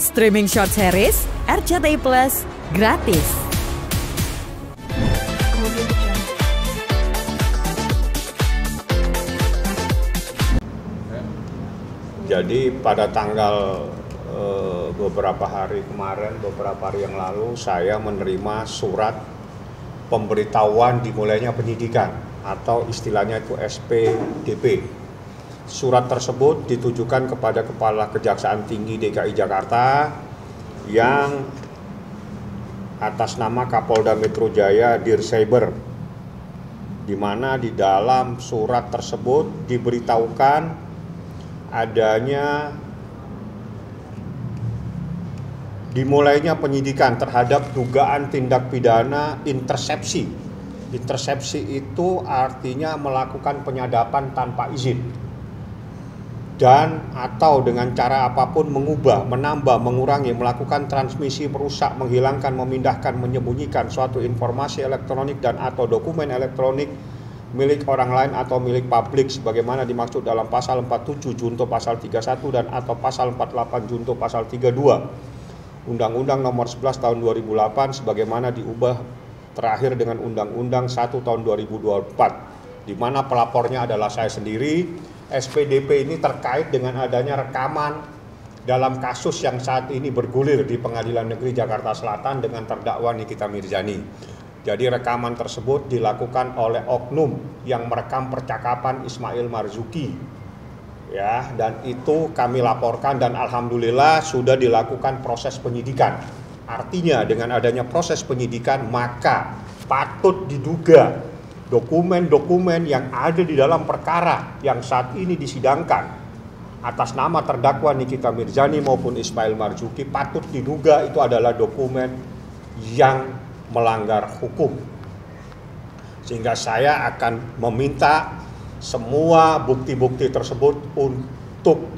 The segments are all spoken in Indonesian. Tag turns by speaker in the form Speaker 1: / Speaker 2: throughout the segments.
Speaker 1: Streaming short series RCTI Plus gratis.
Speaker 2: Jadi pada tanggal beberapa hari yang lalu saya menerima surat pemberitahuan dimulainya penyidikan atau istilahnya itu SPDP. Surat tersebut ditujukan kepada Kepala Kejaksaan Tinggi DKI Jakarta yang atas nama Kapolda Metro Jaya Dircyber, di mana di dalam surat tersebut diberitahukan adanya dimulainya penyidikan terhadap dugaan tindak pidana intersepsi. Intersepsi itu artinya melakukan penyadapan tanpa izin dan atau dengan cara apapun mengubah, menambah, mengurangi, melakukan transmisi, merusak, menghilangkan, memindahkan, menyembunyikan suatu informasi elektronik dan atau dokumen elektronik milik orang lain atau milik publik sebagaimana dimaksud dalam pasal 47 junto pasal 31 dan atau pasal 48 junto pasal 32 Undang-Undang Nomor 11 Tahun 2008 sebagaimana diubah terakhir dengan Undang-Undang 1 Tahun 2024, di mana pelapornya adalah saya sendiri. SPDP ini terkait dengan adanya rekaman dalam kasus yang saat ini bergulir di Pengadilan Negeri Jakarta Selatan dengan terdakwa Nikita Mirzani. Jadi rekaman tersebut dilakukan oleh oknum yang merekam percakapan Ismail Marzuki. Ya, dan itu kami laporkan dan alhamdulillah sudah dilakukan proses penyidikan. Artinya dengan adanya proses penyidikan maka patut diduga dokumen-dokumen yang ada di dalam perkara yang saat ini disidangkan atas nama terdakwa Nikita Mirzani maupun Ismail Marzuki patut diduga itu adalah dokumen yang melanggar hukum. Sehingga saya akan meminta semua bukti-bukti tersebut untuk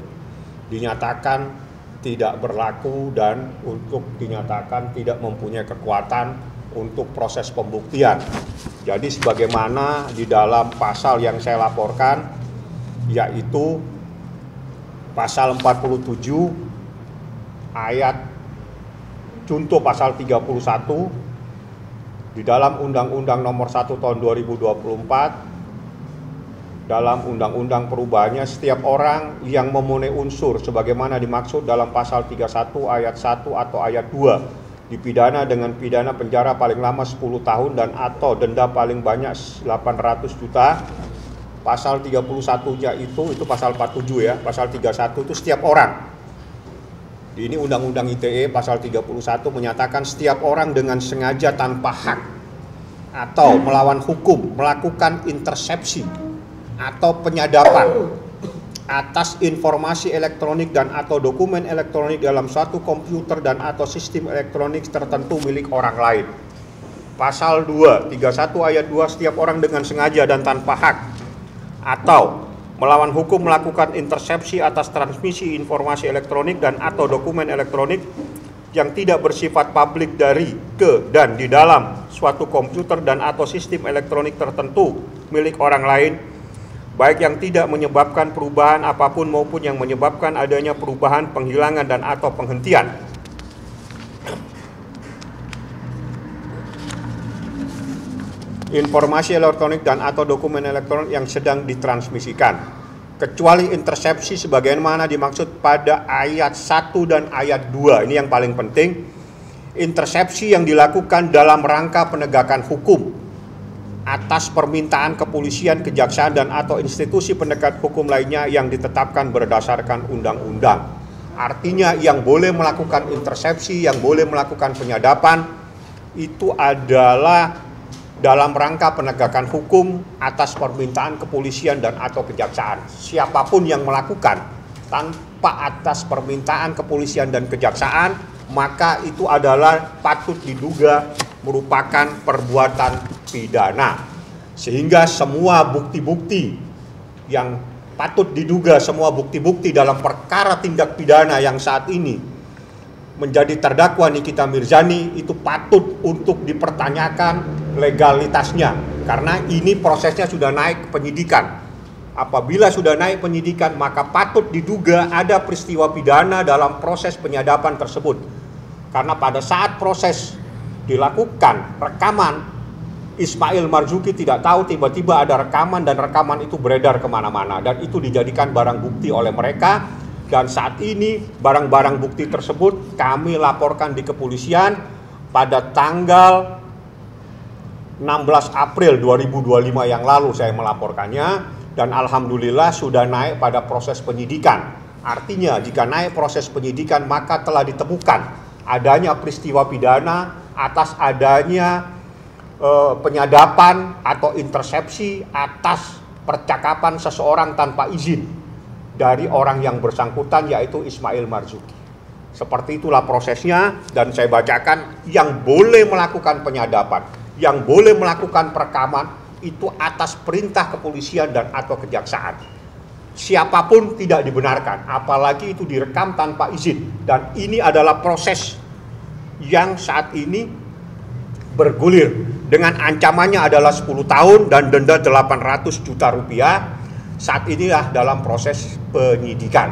Speaker 2: dinyatakan tidak berlaku dan untuk dinyatakan tidak mempunyai kekuatan untuk proses pembuktian. Jadi sebagaimana di dalam pasal yang saya laporkan, yaitu pasal 47 ayat junto pasal 31 di dalam Undang-Undang Nomor 1 Tahun 2024, dalam undang-undang perubahannya, setiap orang yang memenuhi unsur sebagaimana dimaksud dalam pasal 31 ayat 1 atau ayat 2 dipidana dengan pidana penjara paling lama 10 tahun dan atau denda paling banyak 800 juta. Pasal 31-nya itu pasal 47 ya. Pasal 31 itu setiap orang. Ini Undang-Undang ITE pasal 31 menyatakan setiap orang dengan sengaja tanpa hak atau melawan hukum melakukan intersepsi atau penyadapan atas informasi elektronik dan atau dokumen elektronik dalam suatu komputer dan atau sistem elektronik tertentu milik orang lain. Pasal 2, 31 ayat 2, setiap orang dengan sengaja dan tanpa hak atau melawan hukum melakukan intersepsi atas transmisi informasi elektronik dan atau dokumen elektronik yang tidak bersifat publik dari, ke, dan di dalam suatu komputer dan atau sistem elektronik tertentu milik orang lain, baik yang tidak menyebabkan perubahan apapun maupun yang menyebabkan adanya perubahan, penghilangan, dan atau penghentian. Informasi elektronik dan atau dokumen elektronik yang sedang ditransmisikan, kecuali intersepsi sebagaimana dimaksud pada ayat 1 dan ayat 2. Ini yang paling penting. Intersepsi yang dilakukan dalam rangka penegakan hukum atas permintaan kepolisian, kejaksaan, dan atau institusi penegak hukum lainnya yang ditetapkan berdasarkan undang-undang. Artinya yang boleh melakukan intersepsi, yang boleh melakukan penyadapan itu adalah dalam rangka penegakan hukum atas permintaan kepolisian dan atau kejaksaan. Siapapun yang melakukan tanpa atas permintaan kepolisian dan kejaksaan, maka itu adalah patut diduga merupakan perbuatan pidana. Sehingga semua bukti-bukti yang patut diduga, semua bukti-bukti dalam perkara tindak pidana yang saat ini menjadi terdakwa Nikita Mirzani itu patut untuk dipertanyakan legalitasnya, karena ini prosesnya sudah naik ke penyidikan. Apabila sudah naik penyidikan, maka patut diduga ada peristiwa pidana dalam proses penyadapan tersebut. Karena pada saat proses dilakukan rekaman, Ismail Marzuki tidak tahu tiba-tiba ada rekaman dan rekaman itu beredar kemana-mana. Dan itu dijadikan barang bukti oleh mereka. Dan saat ini barang-barang bukti tersebut kami laporkan di kepolisian pada tanggal 16 April 2025 yang lalu saya melaporkannya. Dan alhamdulillah sudah naik pada proses penyidikan. Artinya jika naik proses penyidikan maka telah ditemukan adanya peristiwa pidana atas adanya penyadapan atau intersepsi atas percakapan seseorang tanpa izin dari orang yang bersangkutan, yaitu Ismail Marzuki. Seperti itulah prosesnya, dan saya bacakan yang boleh melakukan penyadapan, yang boleh melakukan perekaman itu atas perintah kepolisian dan atau kejaksaan. Siapapun tidak dibenarkan, apalagi itu direkam tanpa izin. Dan ini adalah proses yang saat ini bergulir dengan ancamannya adalah 10 tahun dan denda 800 juta rupiah. Saat inilah dalam proses penyidikan.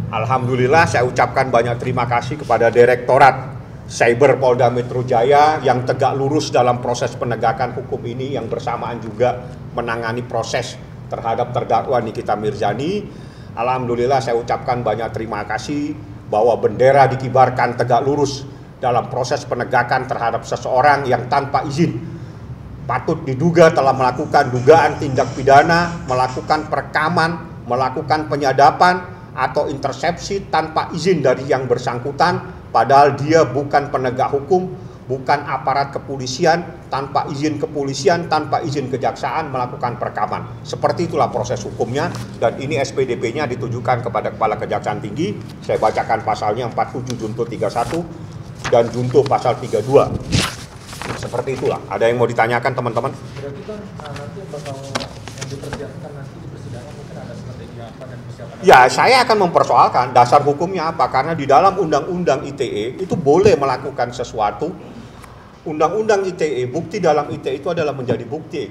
Speaker 2: Alhamdulillah saya ucapkan banyak terima kasih kepada Direktorat Cyber Polda Metro Jaya yang tegak lurus dalam proses penegakan hukum ini, yang bersamaan juga menangani proses terhadap terdakwa Nikita Mirzani. Alhamdulillah saya ucapkan banyak terima kasih bahwa bendera dikibarkan tegak lurus dalam proses penegakan terhadap seseorang yang tanpa izin patut diduga telah melakukan dugaan tindak pidana, melakukan perekaman, melakukan penyadapan atau intersepsi tanpa izin dari yang bersangkutan. Padahal dia bukan penegak hukum, bukan aparat kepolisian, tanpa izin kepolisian, tanpa izin kejaksaan melakukan perekaman. Seperti itulah proses hukumnya, dan ini SPDP-nya ditujukan kepada Kepala Kejaksaan Tinggi. Saya bacakan pasalnya 47 Junto 31 dan Junto pasal 32. Seperti itulah. Ada yang mau ditanyakan teman-teman?
Speaker 3: Berarti kan nanti bakal yang dipersiapkan nanti di persidangan mungkin ada strategi apa dan persiapan?
Speaker 2: Ya, saya akan mempersoalkan dasar hukumnya apa, karena di dalam Undang-Undang ITE itu boleh melakukan sesuatu. Undang-Undang ITE, bukti dalam ITE itu adalah menjadi bukti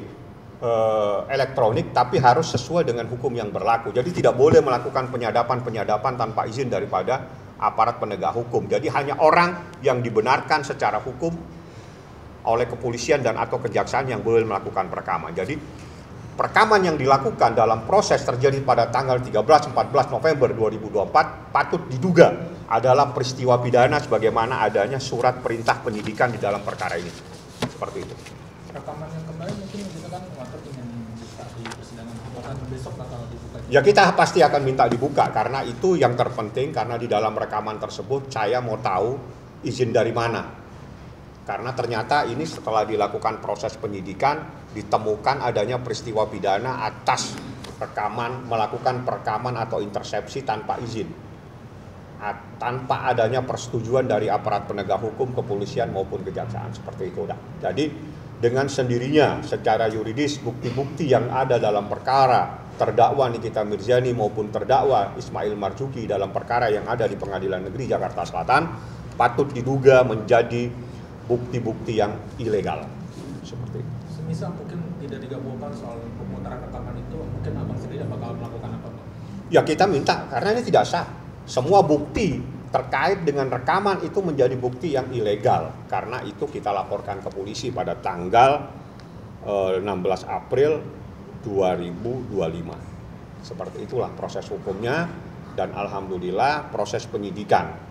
Speaker 2: elektronik, tapi harus sesuai dengan hukum yang berlaku. Jadi tidak boleh melakukan penyadapan tanpa izin daripada aparat penegak hukum. Jadi hanya orang yang dibenarkan secara hukum oleh kepolisian dan atau kejaksaan yang boleh melakukan perekaman. Jadi perekaman yang dilakukan dalam proses terjadi pada tanggal 13-14 November 2024 patut diduga adalah peristiwa pidana sebagaimana adanya surat perintah penyidikan di dalam perkara ini. Seperti itu.
Speaker 3: Rekaman yang kemarin mungkin kita kan ngotot ingin buka di persidangan, bahkan besok bakal dibuka.
Speaker 2: Ya, kita pasti akan minta dibuka karena itu yang terpenting, karena di dalam rekaman tersebut saya mau tahu izin dari mana. Karena ternyata ini setelah dilakukan proses penyidikan ditemukan adanya peristiwa pidana atas rekaman, melakukan perekaman atau intersepsi tanpa izin, tanpa adanya persetujuan dari aparat penegak hukum, kepolisian maupun kejaksaan. Seperti itu. Jadi dengan sendirinya secara yuridis bukti-bukti yang ada dalam perkara terdakwa Nikita Mirzani maupun terdakwa Ismail Marzuki dalam perkara yang ada di Pengadilan Negeri Jakarta Selatan patut diduga menjadi bukti-bukti yang ilegal. Seperti itu.
Speaker 3: Semisal mungkin tidak digabungkan soal pemutaran rekaman itu, mungkin abang sendiri bakal melakukan apa, Bang?
Speaker 2: Ya, kita minta, karena ini tidak sah. Semua bukti terkait dengan rekaman itu menjadi bukti yang ilegal. Karena itu kita laporkan ke polisi pada tanggal 16 April 2025. Seperti itulah proses hukumnya, dan alhamdulillah proses penyidikan.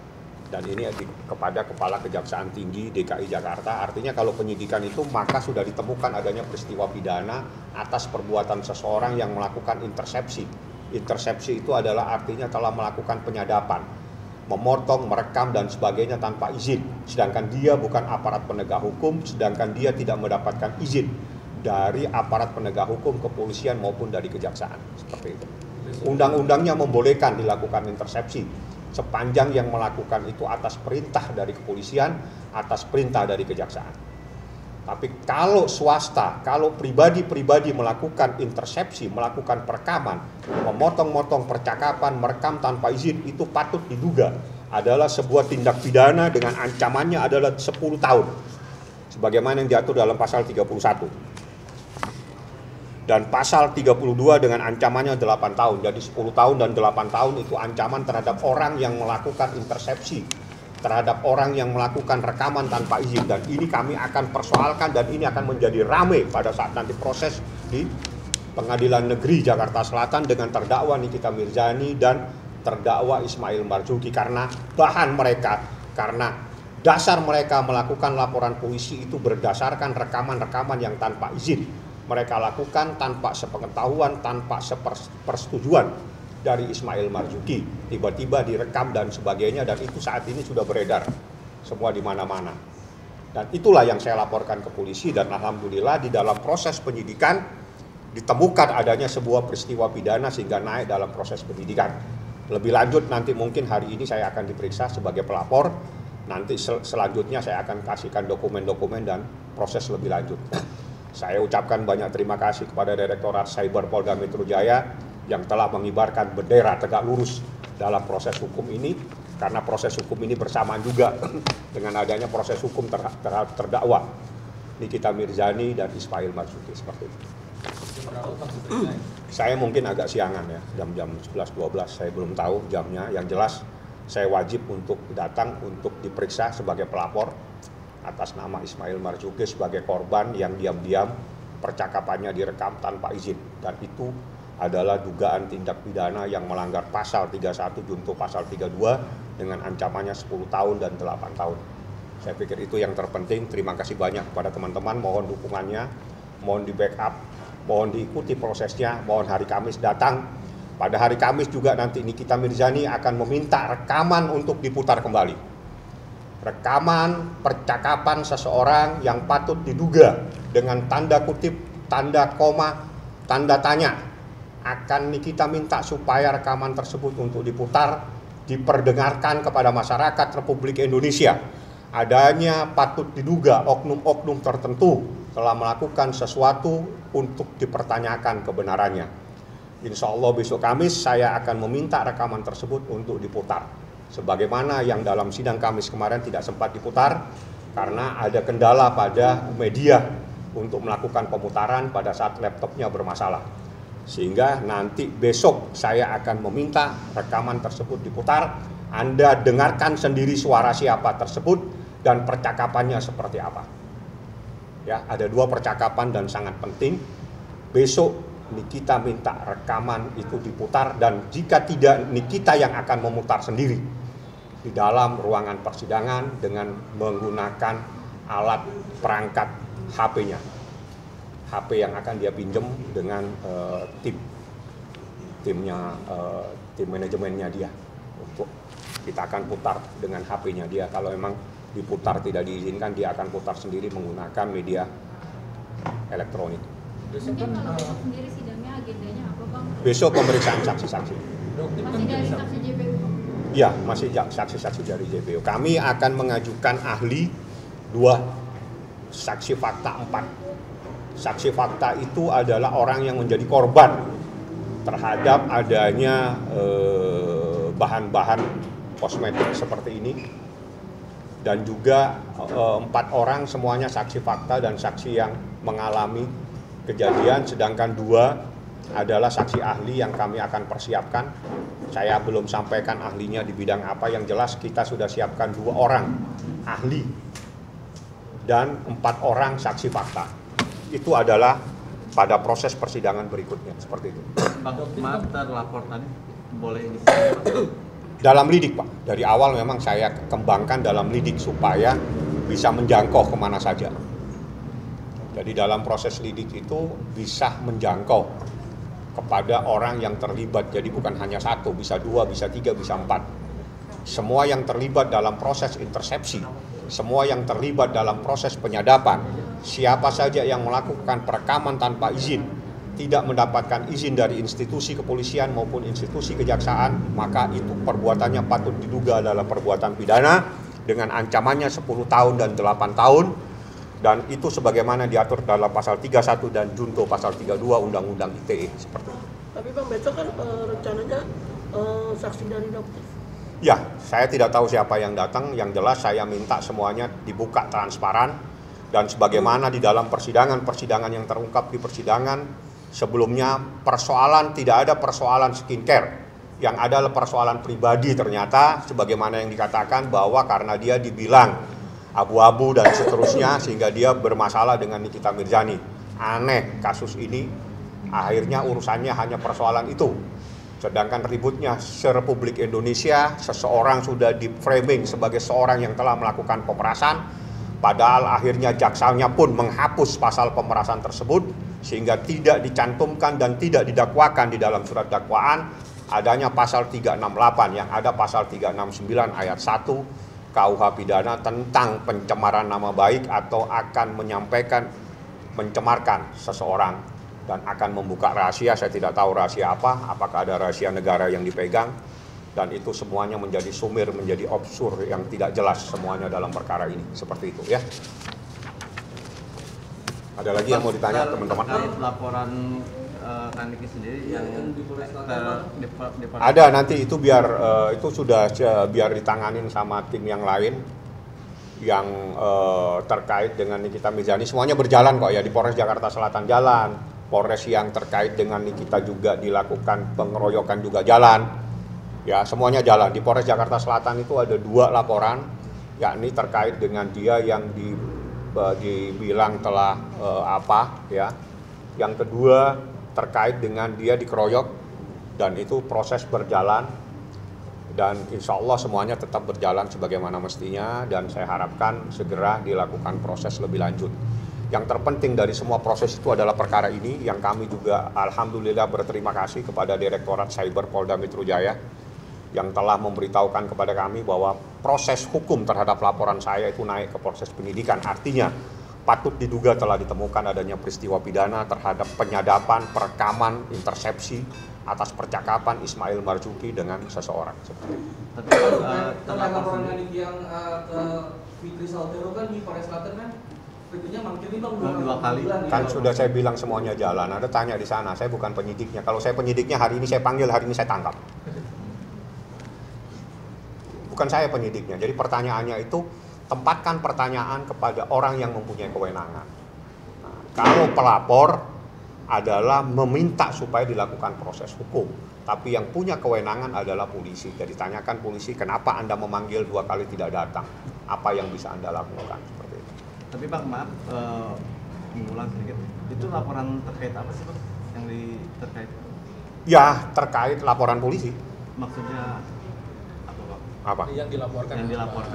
Speaker 2: Dan ini kepada Kepala Kejaksaan Tinggi DKI Jakarta. Artinya kalau penyidikan itu maka sudah ditemukan adanya peristiwa pidana atas perbuatan seseorang yang melakukan intersepsi. Intersepsi itu adalah artinya telah melakukan penyadapan, memotong, merekam dan sebagainya tanpa izin. Sedangkan dia bukan aparat penegak hukum, sedangkan dia tidak mendapatkan izin dari aparat penegak hukum, kepolisian maupun dari kejaksaan. Seperti itu. Undang-undangnya membolehkan dilakukan intersepsi sepanjang yang melakukan itu atas perintah dari kepolisian, atas perintah dari kejaksaan. Tapi kalau swasta, kalau pribadi-pribadi melakukan intersepsi, melakukan perekaman, memotong-motong percakapan, merekam tanpa izin, itu patut diduga adalah sebuah tindak pidana dengan ancamannya adalah 10 tahun. Sebagaimana yang diatur dalam pasal 31. Dan pasal 32 dengan ancamannya 8 tahun. Jadi 10 tahun dan 8 tahun itu ancaman terhadap orang yang melakukan intersepsi, terhadap orang yang melakukan rekaman tanpa izin. Dan ini kami akan persoalkan dan ini akan menjadi rame pada saat nanti proses di Pengadilan Negeri Jakarta Selatan dengan terdakwa Nikita Mirzani dan terdakwa Ismail Marzuki, karena bahan mereka, karena dasar mereka melakukan laporan polisi itu berdasarkan rekaman-rekaman yang tanpa izin. Mereka lakukan tanpa sepengetahuan, tanpa persetujuan dari Ismail Marzuki. Tiba-tiba direkam dan sebagainya, dan itu saat ini sudah beredar semua di mana-mana. Dan itulah yang saya laporkan ke polisi, dan alhamdulillah di dalam proses penyidikan ditemukan adanya sebuah peristiwa pidana sehingga naik dalam proses penyidikan. Lebih lanjut nanti mungkin hari ini saya akan diperiksa sebagai pelapor. Nanti selanjutnya saya akan kasihkan dokumen-dokumen dan proses lebih lanjut. Saya ucapkan banyak terima kasih kepada Direktorat Cyber Polda Metro Jaya yang telah mengibarkan bendera tegak lurus dalam proses hukum ini, karena proses hukum ini bersamaan juga dengan adanya proses hukum terhadap terdakwa Nikita Mirzani dan Ismail Marzuki seperti itu. Saya mungkin agak siangan ya, jam-jam 11-12, saya belum tahu jamnya. Yang jelas saya wajib untuk datang untuk diperiksa sebagai pelapor atas nama Ismail Marzuki sebagai korban yang diam-diam percakapannya direkam tanpa izin, dan itu adalah dugaan tindak pidana yang melanggar pasal 31 junto pasal 32 dengan ancamannya 10 tahun dan 8 tahun. Saya pikir itu yang terpenting. Terima kasih banyak kepada teman-teman, mohon dukungannya, mohon di backup, mohon diikuti prosesnya, mohon hari Kamis datang. Pada hari Kamis juga nanti Nikita Mirzani akan meminta rekaman untuk diputar kembali. Rekaman percakapan seseorang yang patut diduga dengan tanda kutip, tanda koma, tanda tanya. Akan Nikita minta supaya rekaman tersebut untuk diputar, diperdengarkan kepada masyarakat Republik Indonesia. Adanya patut diduga oknum-oknum tertentu telah melakukan sesuatu untuk dipertanyakan kebenarannya. Insya Allah besok Kamis saya akan meminta rekaman tersebut untuk diputar. Sebagaimana yang dalam sidang Kamis kemarin tidak sempat diputar karena ada kendala pada media untuk melakukan pemutaran pada saat laptopnya bermasalah. Sehingga nanti besok saya akan meminta rekaman tersebut diputar. Anda dengarkan sendiri suara siapa tersebut dan percakapannya seperti apa. Ya, ada 2 percakapan dan sangat penting. Besok Nikita minta rekaman itu diputar, dan jika tidak Nikita yang akan memutar sendiri di dalam ruangan persidangan dengan menggunakan alat perangkat HP-nya. HP yang akan dia pinjam dengan tim manajemennya dia. Untuk kita akan putar dengan HP-nya dia. Kalau memang diputar tidak diizinkan, dia akan putar sendiri menggunakan media elektronik.
Speaker 4: Besok kalau sendiri sidangnya agendanya apa, Bang?
Speaker 2: Besok pemeriksaan saksi-saksi.
Speaker 4: Masih dari saksi JPU?
Speaker 2: Ya, masih saksi-saksi dari JPU. Kami akan mengajukan ahli 2, saksi fakta 4. Saksi fakta itu adalah orang yang menjadi korban terhadap adanya bahan-bahan kosmetik seperti ini. Dan juga 4 orang semuanya saksi fakta dan saksi yang mengalami kejadian, sedangkan 2 adalah saksi ahli yang kami akan persiapkan. Saya belum sampaikan ahlinya di bidang apa, yang jelas kita sudah siapkan 2 orang ahli dan 4 orang saksi fakta. Itu adalah pada proses persidangan berikutnya, seperti itu.
Speaker 5: Bang, maaf terlapor tadi, boleh ini?
Speaker 2: Dalam lidik, Pak. Dari awal memang saya kembangkan dalam lidik supaya bisa menjangkau kemana saja. Jadi dalam proses lidik itu bisa menjangkau kepada orang yang terlibat. Jadi bukan hanya 1, bisa 2, bisa 3, bisa 4. Semua yang terlibat dalam proses intersepsi, semua yang terlibat dalam proses penyadapan, siapa saja yang melakukan perekaman tanpa izin, tidak mendapatkan izin dari institusi kepolisian maupun institusi kejaksaan, maka itu perbuatannya patut diduga adalah perbuatan pidana dengan ancamannya 10 tahun dan 8 tahun. Dan itu sebagaimana diatur dalam pasal 31 dan junto pasal 32 Undang-Undang ITE seperti itu.
Speaker 6: Tapi Bang, besok kan rencananya saksi dari dokter.
Speaker 2: Ya, saya tidak tahu siapa yang datang. Yang jelas saya minta semuanya dibuka transparan. Dan sebagaimana di dalam persidangan yang terungkap di persidangan, Sebelumnya tidak ada persoalan skincare, yang ada adalah persoalan pribadi ternyata, sebagaimana yang dikatakan bahwa karena dia dibilang abu-abu dan seterusnya sehingga dia bermasalah dengan Nikita Mirzani. Aneh kasus ini, akhirnya urusannya hanya persoalan itu. Sedangkan ributnya serepublik Indonesia, seseorang sudah di-framing sebagai seorang yang telah melakukan pemerasan, padahal akhirnya jaksanya pun menghapus pasal pemerasan tersebut, sehingga tidak dicantumkan dan tidak didakwakan di dalam surat dakwaan adanya pasal 368, yang ada pasal 369 ayat 1 KUH pidana tentang pencemaran nama baik atau akan mencemarkan seseorang dan akan membuka rahasia. Saya tidak tahu rahasia apa, apakah ada rahasia negara yang dipegang, dan itu semuanya menjadi sumir, menjadi obskur yang tidak jelas semuanya dalam perkara ini. Seperti itu ya. Ada lagi yang mau ditanya teman-teman?
Speaker 5: Laporan Kaniki sendiri yang
Speaker 2: ada nanti itu biar itu sudah biar ditanganin sama tim yang lain yang terkait dengan Nikita Mirzani. Semuanya berjalan kok ya, di Polres Jakarta Selatan jalan, Polres yang terkait dengan Nikita juga dilakukan pengeroyokan juga jalan ya, semuanya jalan. Di Polres Jakarta Selatan itu ada 2 laporan, yakni terkait dengan dia yang dibilang telah yang kedua terkait dengan dia dikeroyok, dan itu proses berjalan dan insya Allah semuanya tetap berjalan sebagaimana mestinya, dan saya harapkan segera dilakukan proses lebih lanjut. Yang terpenting dari semua proses itu adalah perkara ini yang kami juga alhamdulillah berterima kasih kepada Direktorat Cyber Polda Metro Jaya yang telah memberitahukan kepada kami bahwa proses hukum terhadap laporan saya itu naik ke proses penyidikan. Artinya patut diduga telah ditemukan adanya peristiwa pidana terhadap penyadapan, perekaman, intersepsi atas percakapan Ismail Marzuki dengan seseorang.
Speaker 5: Tapi
Speaker 7: tentang laporan yang ke Fitri Sautero kan di Polres Selatan kan Fitri-nya mangkir Bang
Speaker 5: 2 kali.
Speaker 2: Kan sudah saya bilang semuanya jalan. Ada tanya di sana, saya bukan penyidiknya. Kalau saya penyidiknya hari ini saya panggil, hari ini saya tangkap. Bukan saya penyidiknya. Jadi pertanyaannya itu tempatkan pertanyaan kepada orang yang mempunyai kewenangan. Nah, kalau pelapor adalah meminta supaya dilakukan proses hukum, tapi yang punya kewenangan adalah polisi. Jadi tanyakan polisi, kenapa Anda memanggil 2 kali tidak datang? Apa yang bisa Anda lakukan? Seperti itu.
Speaker 5: Tapi Bang, maaf, mengulang sedikit. Itu laporan terkait apa sih Bang? Terkait?
Speaker 2: Ya, terkait laporan polisi.
Speaker 5: Maksudnya
Speaker 2: Apa?
Speaker 3: Yang dilaporkan.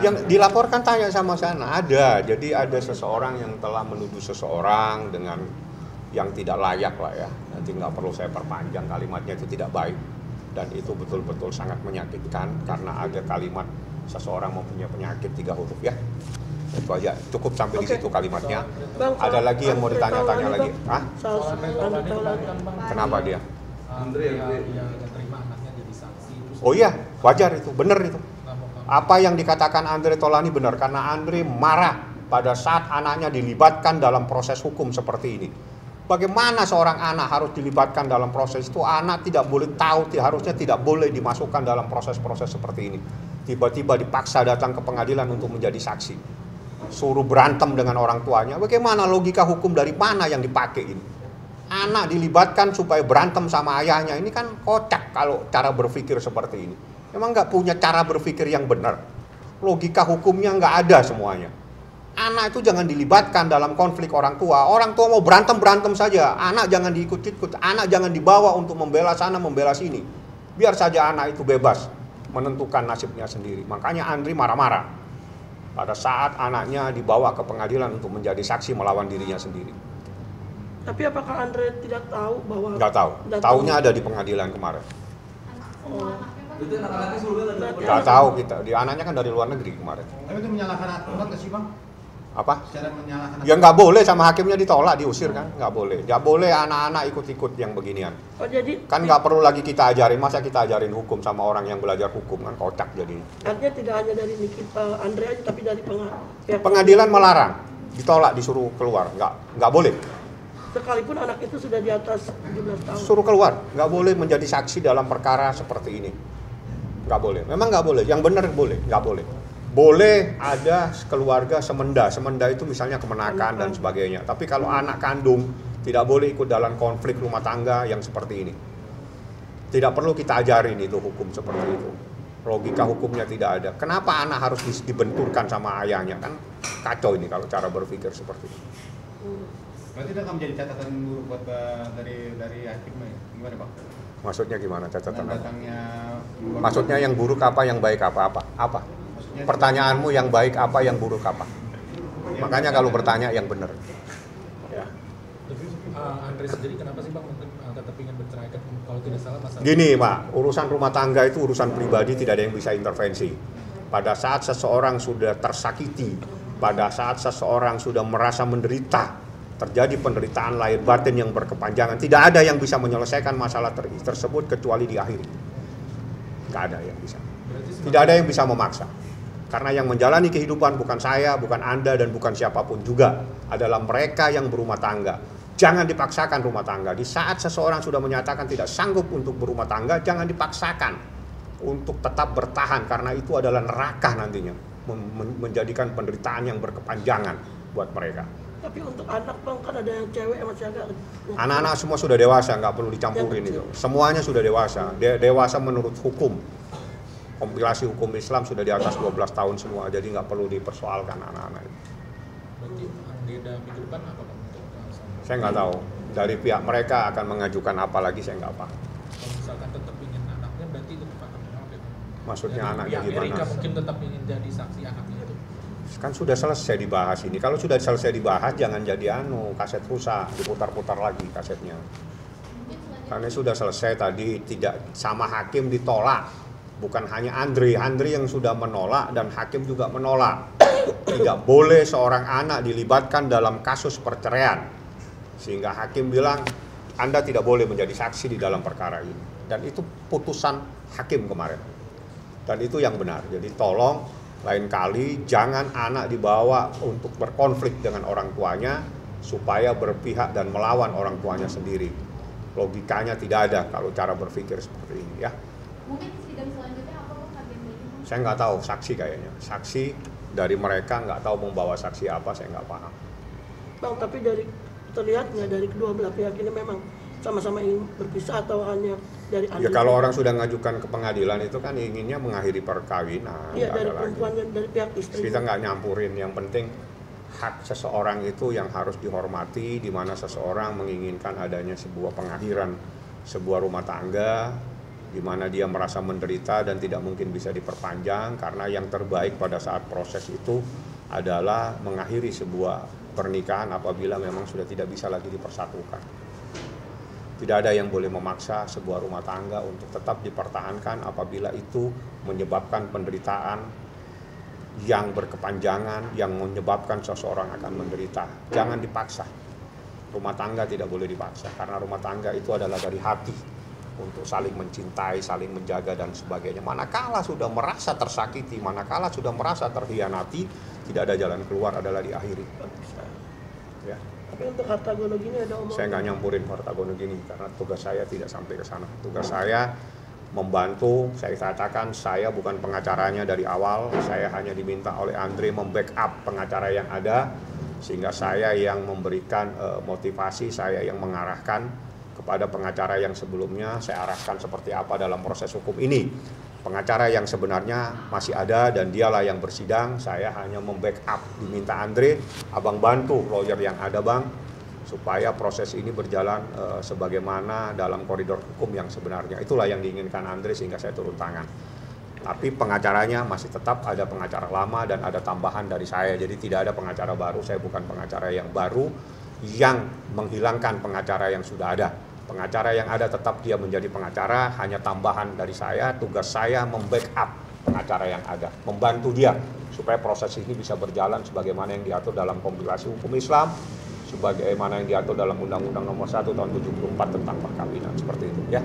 Speaker 2: Yang dilaporkan tanya sama sana, ada. Jadi ada seseorang yang telah menuduh seseorang dengan yang tidak layak lah ya. Nanti nggak perlu saya perpanjang, kalimatnya itu tidak baik. Dan itu betul-betul sangat menyakitkan karena ada kalimat seseorang mempunyai penyakit 3 huruf ya. Itu aja, cukup sampai di situ kalimatnya.
Speaker 6: Bang,
Speaker 2: Ada lagi yang mau ditanya-tanya lagi? Hah? Kenapa dia?
Speaker 3: Andre yang terima anaknya jadi saksi.
Speaker 2: Oh iya, wajar itu, benar itu. Apa yang dikatakan Andre Taulani benar, karena Andre marah pada saat anaknya dilibatkan dalam proses hukum seperti ini. Bagaimana seorang anak harus dilibatkan dalam proses itu? Anak tidak boleh tahu, harusnya tidak boleh dimasukkan dalam proses-proses seperti ini. Tiba-tiba dipaksa datang ke pengadilan untuk menjadi saksi. Suruh berantem dengan orang tuanya. Bagaimana logika hukum dari mana yang dipakai ini? Anak dilibatkan supaya berantem sama ayahnya. Ini kan kocak kalau cara berpikir seperti ini. Memang nggak punya cara berpikir yang benar. Logika hukumnya nggak ada semuanya. Anak itu jangan dilibatkan dalam konflik orang tua. Orang tua mau berantem saja. Anak jangan diikut-ikut. Anak jangan dibawa untuk membela sana, membela sini. Biar saja anak itu bebas menentukan nasibnya sendiri. Makanya Andri marah-marah pada saat anaknya dibawa ke pengadilan untuk menjadi saksi melawan dirinya sendiri.
Speaker 6: Tapi apakah Andre tidak tahu bahwa...
Speaker 2: Nggak tahu. Taunya ada di pengadilan kemarin.
Speaker 7: Itu anak-anaknya sebelumnya
Speaker 2: Nggak tahu kita. Dia anaknya kan dari luar negeri kemarin.
Speaker 8: Tapi itu menyalahkan aturan nggak sih Bang?
Speaker 2: Apa?
Speaker 8: Secara menyalahkan
Speaker 2: Ya nggak boleh, sama hakimnya ditolak, diusir kan? Nggak boleh. Nggak boleh anak-anak ikut-ikut yang beginian.
Speaker 6: Oh, jadi
Speaker 2: Kan nggak perlu lagi kita ajarin. Masa kita ajarin hukum sama orang yang belajar hukum, kan kocak jadinya.
Speaker 6: artinya tidak hanya dari Nikita Andre aja, tapi dari pihak
Speaker 2: Pengadilan melarang, ditolak, disuruh keluar. Nggak boleh.
Speaker 6: sekalipun anak itu sudah di atas 17 tahun.
Speaker 2: Suruh keluar, nggak boleh menjadi saksi dalam perkara seperti ini. Nggak boleh, memang nggak boleh. Yang benar boleh, nggak boleh. Boleh ada keluarga semenda itu misalnya kemenakan dan sebagainya. Tapi kalau anak kandung Tidak boleh ikut dalam konflik rumah tangga yang seperti ini. Tidak perlu kita ajarin itu hukum seperti itu. Logika hukumnya tidak ada. Kenapa anak harus dibenturkan sama ayahnya? Kan kacau ini kalau cara berpikir seperti itu.
Speaker 8: Berarti itu akan menjadi catatan buruk buat dari hakim ya? Gimana Pak?
Speaker 2: Maksudnya gimana catatan apa?
Speaker 8: Datangnya
Speaker 2: Maksudnya yang buruk apa, yang baik apa? Apa? Pertanyaanmu yang baik apa, yang buruk apa? Makanya kalau bertanya yang benar. Ya.
Speaker 3: Andre sendiri kenapa sih Bang tetap ingin berceraikan kalau tidak salah masalah?
Speaker 2: Gini Pak, urusan rumah tangga itu urusan pribadi, tidak ada yang bisa intervensi. Pada saat seseorang sudah tersakiti, pada saat seseorang sudah merasa menderita, terjadi penderitaan lahir batin yang berkepanjangan, tidak ada yang bisa menyelesaikan masalah tersebut kecuali diakhiri. Tidak ada yang bisa. Tidak ada yang bisa memaksa. Karena yang menjalani kehidupan bukan saya, bukan Anda, dan bukan siapapun juga. Adalah mereka yang berumah tangga. Jangan dipaksakan rumah tangga. Di saat seseorang sudah menyatakan tidak sanggup untuk berumah tangga, jangan dipaksakan untuk tetap bertahan. Karena itu adalah neraka nantinya. Menjadikan penderitaan yang berkepanjangan buat mereka.
Speaker 6: Tapi untuk anak Bang, kan ada yang cewek yang masih agak...
Speaker 2: Anak-anak semua sudah dewasa, nggak perlu dicampurin itu. Semuanya sudah dewasa. Dewasa menurut hukum. Kompilasi hukum Islam sudah di atas 12 tahun semua, jadi nggak perlu dipersoalkan anak-anak itu.
Speaker 3: Berarti agenda minggu depan apa Bang?
Speaker 2: Saya nggak tahu. Dari pihak mereka akan mengajukan apa lagi, saya nggak paham.
Speaker 3: Kalau misalkan tetap ingin anaknya, berarti tetap akan menolak.
Speaker 2: Maksudnya
Speaker 3: Jadi,
Speaker 2: anaknya
Speaker 3: pihak Erika
Speaker 2: gimana?
Speaker 3: mungkin tetap ingin jadi saksi anaknya itu.
Speaker 2: Kan sudah selesai dibahas ini. Kalau sudah selesai dibahas, jangan jadi kaset rusak, diputar-putar lagi kasetnya. Karena sudah selesai tadi, tidak sama hakim ditolak. Bukan hanya Andre yang sudah menolak dan hakim juga menolak. Tidak boleh seorang anak dilibatkan dalam kasus perceraian. Sehingga hakim bilang, Anda tidak boleh menjadi saksi di dalam perkara ini. Dan itu putusan hakim kemarin. Dan itu yang benar. Jadi tolong lain kali jangan anak dibawa untuk berkonflik dengan orang tuanya supaya berpihak dan melawan orang tuanya sendiri. Logikanya tidak ada kalau cara berpikir seperti ini ya.
Speaker 4: Mungkin sidang selanjutnya apa Bang agendanya?
Speaker 2: Saya nggak tahu, saksi kayaknya. Saksi dari mereka nggak tahu membawa saksi apa, saya nggak paham.
Speaker 6: Bang, tapi dari terlihatnya dari kedua belah pihak ini memang sama-sama ingin berpisah atau hanya dari
Speaker 2: Ya kalau orang sudah mengajukan ke pengadilan itu kan inginnya mengakhiri perkawinan.
Speaker 6: Iya,
Speaker 2: nggak
Speaker 6: dari
Speaker 2: ada
Speaker 6: perempuan
Speaker 2: lagi.
Speaker 6: dan dari pihak istri.
Speaker 2: Kita nggak nyampurin, yang penting hak seseorang itu yang harus dihormati, di mana seseorang menginginkan adanya sebuah pengakhiran sebuah rumah tangga, di mana dia merasa menderita dan tidak mungkin bisa diperpanjang, karena yang terbaik pada saat proses itu adalah mengakhiri sebuah pernikahan apabila memang sudah tidak bisa lagi dipersatukan. Tidak ada yang boleh memaksa sebuah rumah tangga untuk tetap dipertahankan apabila itu menyebabkan penderitaan yang berkepanjangan, yang menyebabkan seseorang akan menderita. Jangan dipaksa. Rumah tangga tidak boleh dipaksa, karena rumah tangga itu adalah dari hati untuk saling mencintai, saling menjaga dan sebagainya. Manakala sudah merasa tersakiti, manakala sudah merasa terhianati, tidak ada jalan keluar, adalah diakhiri. Ya.
Speaker 6: Tapi untuk harta gono gini ada omongan.
Speaker 2: Saya nggak nyampurin harta gono gini karena tugas saya tidak sampai ke sana. Tugas saya membantu. Saya katakan saya bukan pengacaranya dari awal. Saya hanya diminta oleh Andre membackup pengacara yang ada, sehingga saya yang memberikan motivasi, saya yang mengarahkan kepada pengacara yang sebelumnya. Saya arahkan seperti apa dalam proses hukum ini. Pengacara yang sebenarnya masih ada dan dialah yang bersidang. Saya hanya membackup, diminta Andre, abang bantu lawyer yang ada bang, supaya proses ini berjalan sebagaimana dalam koridor hukum yang sebenarnya. Itulah yang diinginkan Andre, sehingga saya turun tangan. Tapi pengacaranya masih tetap ada pengacara lama dan ada tambahan dari saya. Jadi tidak ada pengacara baru, saya bukan pengacara yang baru yang menghilangkan pengacara yang sudah ada. Pengacara yang ada tetap dia menjadi pengacara, hanya tambahan dari saya. Tugas saya membackup pengacara yang ada, membantu dia supaya proses ini bisa berjalan sebagaimana yang diatur dalam kompilasi hukum Islam, sebagaimana yang diatur dalam Undang-Undang Nomor 1 Tahun 74 tentang perkawinan, seperti itu ya.